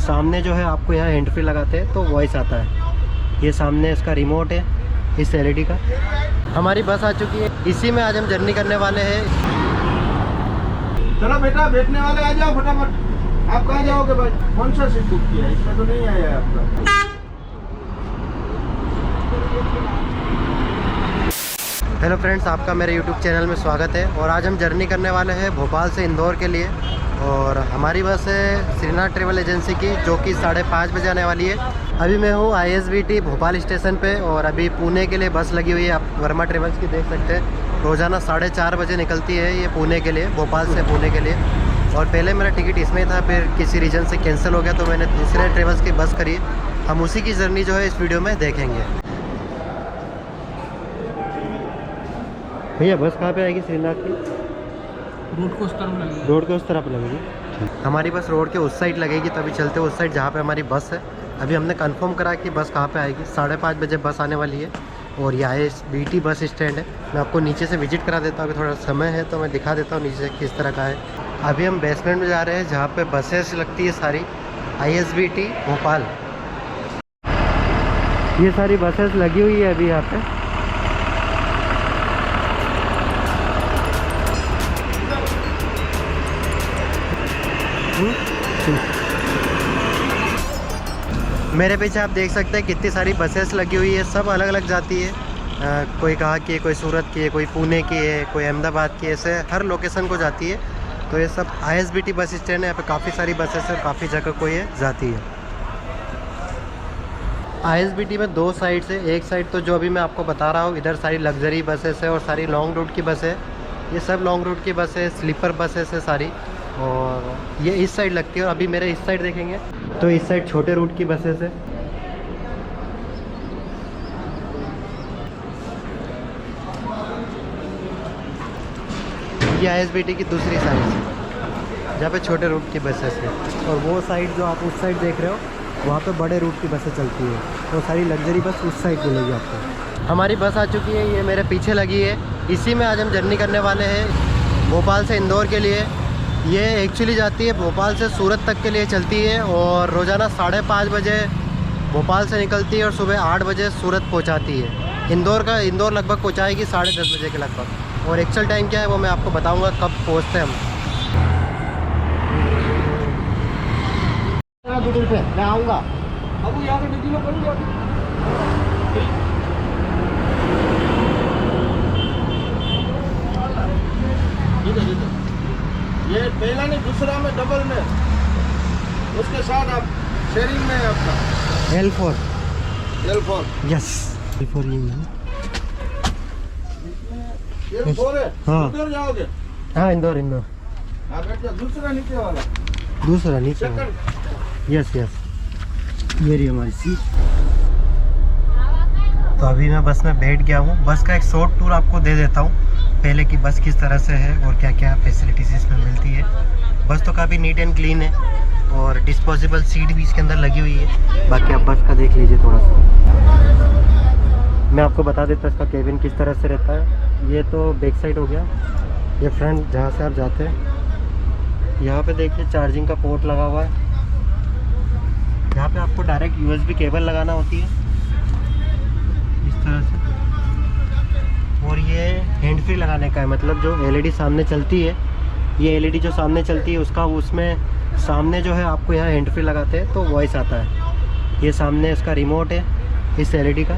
सामने जो है आपको यहाँ हैंड फ्री लगाते हैं तो वॉइस आता है। ये सामने इसका रिमोट है इस एलईडी का। हमारी बस आ चुकी है, इसी में आज हम जर्नी करने वाले हैं। चलो बेटा, बैठने वाले आ जाओ फटाफट। आप कहाँ जाओगे भाई? कौन सा सीट बुक किया है? इसमें तो नहीं आया है आपका। हेलो फ्रेंड्स, आपका मेरे YouTube चैनल में स्वागत है। और आज हम जर्नी करने वाले हैं भोपाल से इंदौर के लिए। और हमारी बस है श्रीनाथ ट्रैवल एजेंसी की, जो कि 5:30 बजे आने वाली है। अभी मैं हूँ ISBT भोपाल स्टेशन पे और अभी पुणे के लिए बस लगी हुई है। आप वर्मा ट्रेवल्स की देख सकते हैं। रोज़ाना 4:30 बजे निकलती है ये पुणे के लिए, भोपाल से पुणे के लिए। और पहले मेरा टिकट इसमें था, फिर किसी रीज़न से कैंसिल हो गया तो मैंने दूसरे ट्रेवल्स की बस करी। हम उसी की जर्नी जो है इस वीडियो में देखेंगे। भैया बस कहाँ पे आएगी श्रीनाथ की? रोड को उस तरफ लगेगी। रोड के उस तरफ लगेगी। हमारी बस रोड के उस साइड लगेगी, तभी चलते उस साइड जहाँ पे हमारी बस है। अभी हमने कंफर्म करा कि बस कहाँ पे आएगी। 5:30 बजे बस आने वाली है और ये ISBT बस स्टैंड है। मैं आपको नीचे से विजिट करा देता हूँ। अभी थोड़ा समय है तो मैं दिखा देता हूँ नीचे से किस तरह का है। अभी हम बेसमेंट में जा रहे हैं जहाँ पे बसेस लगती है सारी ISBT भोपाल। ये सारी बसेस लगी हुई है अभी यहाँ पे। मेरे पीछे आप देख सकते हैं कितनी सारी बसेस लगी हुई है। सब अलग अलग जाती है। कोई कहाँ की है, कोई सूरत की है, कोई पुणे की है, कोई अहमदाबाद की है। ऐसे हर लोकेशन को जाती है। तो ये सब ISBT बस स्टैंड है। यहाँ पे काफ़ी सारी बसेस है, काफ़ी जगह को ये जाती है। ISBT में 2 साइड्स है। एक साइड तो जो अभी मैं आपको बता रहा हूँ, इधर सारी लग्जरी बसेस है और सारी लॉन्ग रूट की बस है। ये सब लॉन्ग रूट की बस है, स्लीपर बसेस है सारी। और ये इस साइड लगती है। अभी मेरे इस साइड देखेंगे तो इस साइड छोटे रूट की बसेस है। ये ISBT की दूसरी साइड है जहाँ पे छोटे रूट की बसेस है। और वो साइड जो आप उस साइड देख रहे हो, वहाँ पे बड़े रूट की बसें चलती है। तो सारी लग्जरी बस उस साइड मिलेगी आपको। हमारी बस आ चुकी है, ये मेरे पीछे लगी है। इसी में आज हम जर्नी करने वाले हैं भोपाल से इंदौर के लिए। ये एक्चुअली जाती है भोपाल से सूरत तक के लिए चलती है और रोज़ाना 5:30 बजे भोपाल से निकलती है और सुबह 8 बजे सूरत पहुंचाती है। इंदौर लगभग पहुंचाएगी 10:30 बजे के लगभग। और एक्चुअल टाइम क्या है वो मैं आपको बताऊंगा कब पहुंचते हैं हम। मैं आऊँगा। अब यहाँ से निकलो करूँगा। ये पहला नहीं, दूसरा में डबल में, उसके साथ आप शेयरिंग में है आपका। L4 यस, L4 यही है। L4 है। हाँ। इंदौर जाओगे? हाँ, इंदौर। हाँ, बैठ जाओ। दूसरा नीचे वाला। दूसरा नीचे। सेकंड। यस। ये रही हमारी सीट। तो अभी मैं बस में बैठ गया हूँ। बस का एक शॉर्ट टूर आपको दे देता हूँ पहले की बस किस तरह से है और क्या क्या फैसिलिटीज़ इसमें मिलती है। बस तो काफ़ी नीट एंड क्लीन है और डिस्पोजेबल सीट भी इसके अंदर लगी हुई है। बाकी आप बस का देख लीजिए थोड़ा सा। मैं आपको बता देता इसका केबिन किस तरह से रहता है। ये तो बैक साइड हो गया। ये फ्रंट जहाँ से आप जाते हैं, यहाँ पे देखिए चार्जिंग का पोर्ट लगा हुआ है। यहाँ पे आपको डायरेक्ट USB केबल लगाना होती है इस तरह से। और ये हैंड फ्री लगाने का है, मतलब जो LED सामने चलती है, ये LED जो सामने चलती है उसका उसमें सामने जो है आपको यहाँ हैंड फ्री लगाते हैं तो वॉइस आता है। ये सामने इसका रिमोट है इस LED का।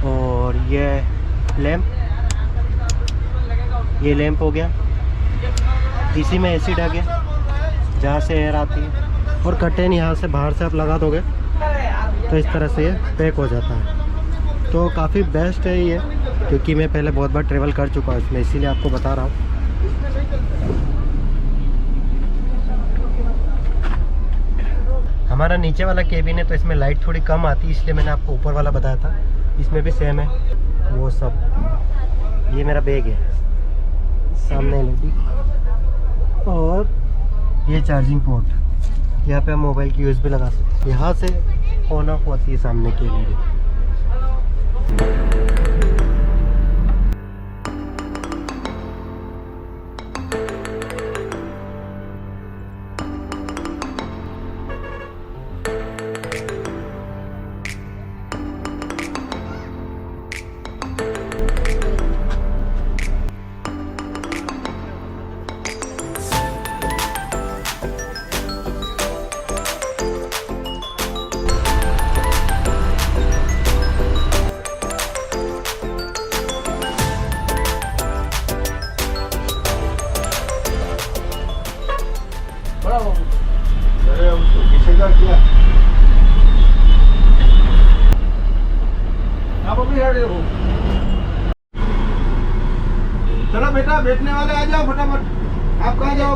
और ये ये लैंप हो गया। इसी में एसी डग है जहाँ से एयर आती है। और कर्टेन यहाँ से बाहर से आप लगा दोगे तो इस तरह से ये पैक हो जाता है। तो काफ़ी बेस्ट है ये, क्योंकि मैं पहले बहुत बार ट्रैवल कर चुका हूँ इसमें, इसीलिए आपको बता रहा हूँ। हमारा नीचे वाला केबिन है तो इसमें लाइट थोड़ी कम आती है, इसलिए मैंने आपको ऊपर वाला बताया था। इसमें भी सेम है वो सब। ये मेरा बैग है, सामने LED और ये चार्जिंग पोर्ट। यहाँ पे हम मोबाइल की USB लगा सकते हैं। यहाँ से ऑन ऑफ होती है सामने की LED।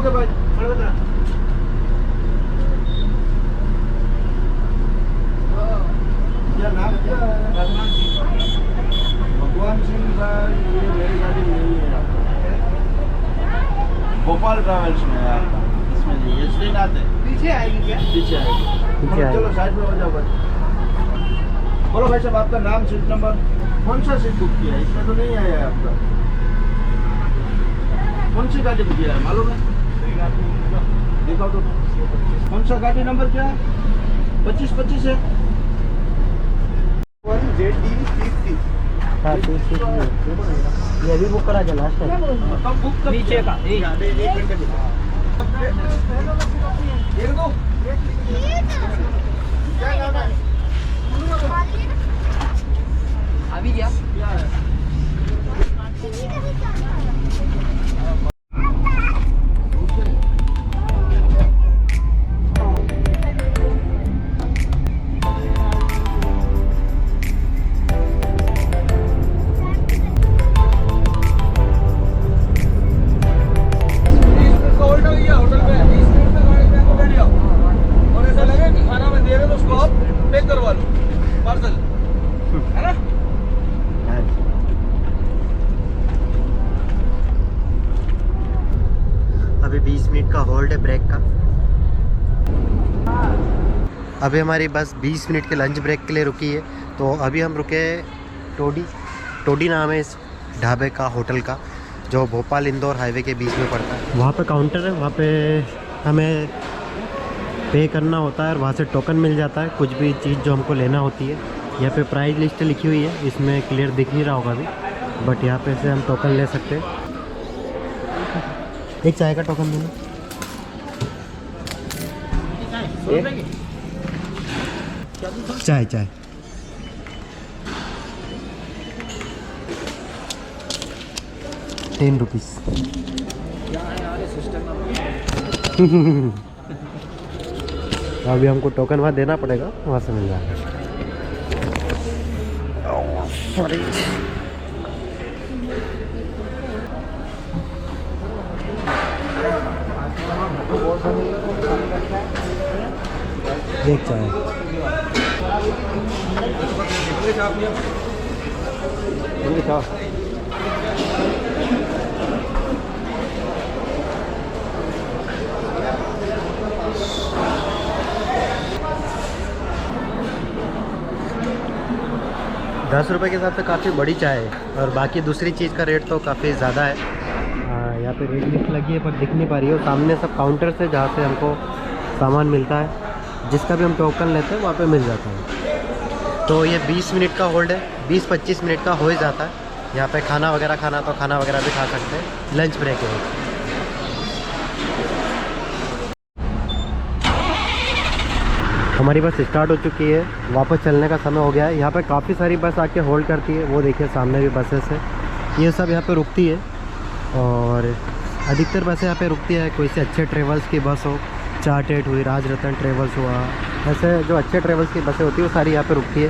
जाओगे भाई? क्या नाम क्या है? भगवान सिंह भाई, ये मेरी गाड़ी नहीं है। भोपाल ट्रैवल्स में है आपका, इसमें नहीं है, इसलिए ना आते। पीछे आएगी क्या? पीछे आएगी। चलो साइड में हो जाओ भाई। बोलो भाई साहब, आपका नाम, सीट नंबर, कौन सा सीट बुक किया है? इसमें तो नहीं आया है आपका। कौन सी गाड़ी बुक किया है मालूम है? दिखाओ तो, कौन सा गाड़ी नंबर क्या है? 2525 है। हाँ, ये भी बुक करा चला नीचे का अभी क्या? अभी 20 मिनट का होल्ड है ब्रेक का। अभी हमारी बस 20 मिनट के लंच ब्रेक के लिए रुकी है। तो अभी हम रुके टोडी नाम है इस ढाबे का, होटल का, जो भोपाल इंदौर हाईवे के बीच में पड़ता है। वहाँ पे काउंटर है, वहाँ पे हमें पे करना होता है और वहाँ से टोकन मिल जाता है कुछ भी चीज़ जो हमको लेना होती है। यहाँ पे प्राइस लिस्ट लिखी हुई है, इसमें क्लियर दिख नहीं रहा होगा अभी, बट यहाँ पे से हम टोकन ले सकते हैं। एक चाय का टोकन देना। चाय 10 रुपीज़। अभी हमको टोकन वहाँ देना पड़ेगा, वहाँ से मिल जाएगा। एक चाय 10 रुपये के हिसाब से काफ़ी बड़ी चाय है, और बाकी दूसरी चीज़ का रेट तो काफ़ी ज़्यादा है। यहाँ पे रेट लिस्ट लगी है पर दिख नहीं पा रही है। सामने सब काउंटर से जहाँ से हमको सामान मिलता है, जिसका भी हम टोकन लेते हैं वहाँ पे मिल जाता है। तो ये 20 मिनट का होल्ड है, 20-25 मिनट का हो ही जाता है। यहाँ पे खाना वगैरह खाना तो खाना वगैरह भी खा सकते हैं, लंच ब्रेक है। हमारी बस स्टार्ट हो चुकी है, वापस चलने का समय हो गया है। यहाँ पे काफ़ी सारी बस आके होल्ड करती है, वो देखिए सामने भी बसेस है, ये सब यहाँ पे रुकती है। और अधिकतर बसें यहाँ पे रुकती है, कोई से अच्छे ट्रेवल्स की बस हो, चार्टेड हुई, राजरतन ट्रेवल्स हुआ, ऐसे जो अच्छे ट्रेवल्स की बसें होती है वो सारी यहाँ पे रुकती है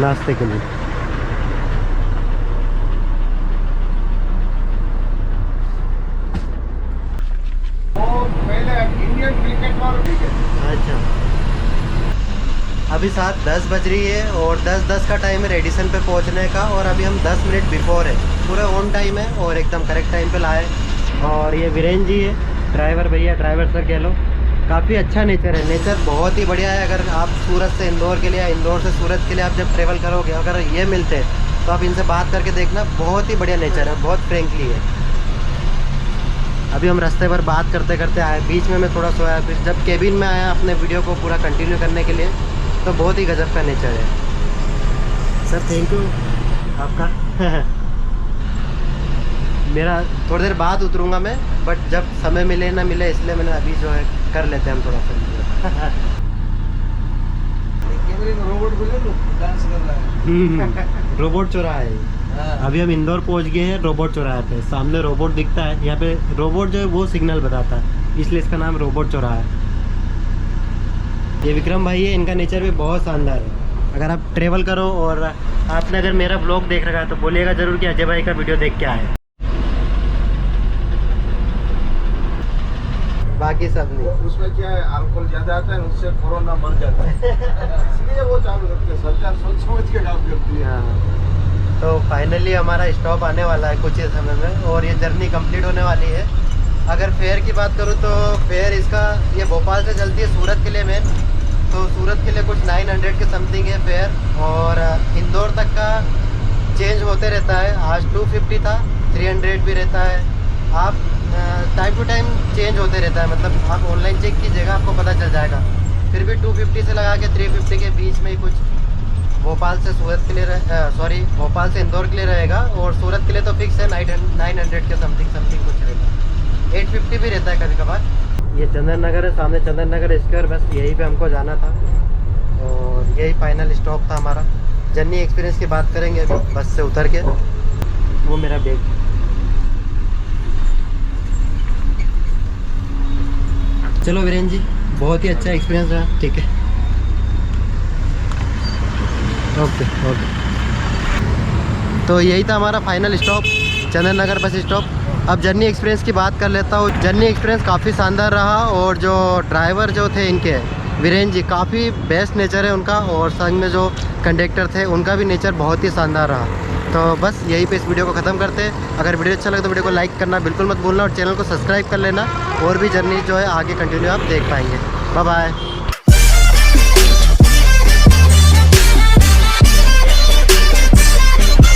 नाश्ते के लिए। अच्छा, अभी 7:10 बज रही है और 10:10 का टाइम है रेडिसन पे पहुंचने का, और अभी हम 10 मिनट बिफोर है। पूरा ऑन टाइम है और एकदम करेक्ट टाइम पे लाए। और ये वीरेन जी है ड्राइवर भैया, ड्राइवर सर कह लो। काफ़ी अच्छा नेचर है, नेचर बहुत ही बढ़िया है। अगर आप सूरत से इंदौर के लिए या इंदौर से सूरत के लिए आप जब ट्रेवल करोगे, अगर ये मिलते हैं तो आप इनसे बात करके देखना, बहुत ही बढ़िया नेचर है, बहुत फ्रेंकली है। अभी हम रास्ते पर बात करते करते आए, बीच में मैं थोड़ा सोया, फिर जब केबिन में आया अपने वीडियो को पूरा कंटिन्यू करने के लिए, तो बहुत ही गजब का नेचर है। सर थैंक यू आपका। मेरा थोड़ी देर बाद उतरूँगा मैं, बट जब समय मिले ना मिले, इसलिए मैंने अभी जो है कर लेते हैं हम थोड़ा सा। रोबोट बोले तो डांस कर रहा है। रोबोट चौराहा है। अभी हम इंदौर पहुंच गए हैं रोबोट चौराहे पे। सामने रोबोट दिखता है, यहाँ पे रोबोट जो है वो सिग्नल बताता है, इसलिए इसका नाम रोबोट चौराहा है। ये विक्रम भाई है, इनका नेचर भी बहुत शानदार है। अगर आप ट्रेवल करो और आपने अगर मेरा ब्लॉग देख रखा है तो बोलिएगा ज़रूर कि अजय भाई का वीडियो देख के आए। बाकी सब नहीं। उसमें क्या है, अल्कोहल ज्यादा आता है, उससे कोरोना मर जाता है। इसलिए वो चालू करते हैं, सरकार सोच समझ के काम करती है। हाँ। तो फाइनली हमारा स्टॉप आने वाला है कुछ ही समय में और ये जर्नी कंप्लीट होने वाली है। अगर फेयर की बात करूँ तो फेयर इसका, ये भोपाल से चलती है सूरत के लिए मेन, तो सूरत के लिए कुछ 900 के समथिंग है फेयर, और इंदौर तक का चेंज होते रहता है। आज 250 था, 300 भी रहता है। आप टाइम टू टाइम चेंज होते रहता है, मतलब आप ऑनलाइन चेक कीजिएगा आपको पता चल जाएगा। फिर भी 250 से लगा के 350 के बीच में ही कुछ भोपाल से सूरत के लिए भोपाल से इंदौर के लिए रहेगा, और सूरत के लिए तो फिक्स है 900 के समथिंग कुछ रहता है। 850 भी रहता है कभी कभार। ये चंदन नगर है, सामने चंदन नगर स्क्वायर, बस यहीं पे हमको जाना था और यही फाइनल स्टॉप था हमारा। जर्नी एक्सपीरियंस की बात करेंगे अभी बस से उतर के। वो मेरा बैग, चलो वीरेंद्र जी, बहुत ही अच्छा एक्सपीरियंस रहा। ठीक है, ओके ओके। तो यही था हमारा final stop, Chandan Nagar bus stop. अब जर्नी एक्सपीरियंस की बात कर लेता हूँ। जर्नी एक्सपीरियंस काफ़ी शानदार रहा, और जो ड्राइवर जो थे इनके वीरेंद्र जी, काफ़ी बेस्ट नेचर है उनका, और संग में जो कंडक्टर थे उनका भी नेचर बहुत ही शानदार रहा। तो बस यहीं पे इस वीडियो को ख़त्म करते हैं। अगर वीडियो अच्छा लगे तो वीडियो को लाइक करना बिल्कुल मत भूलना, और चैनल को सब्सक्राइब कर लेना, और भी जर्नी जो है आगे कंटिन्यू आप देख पाएंगे। Bye bye.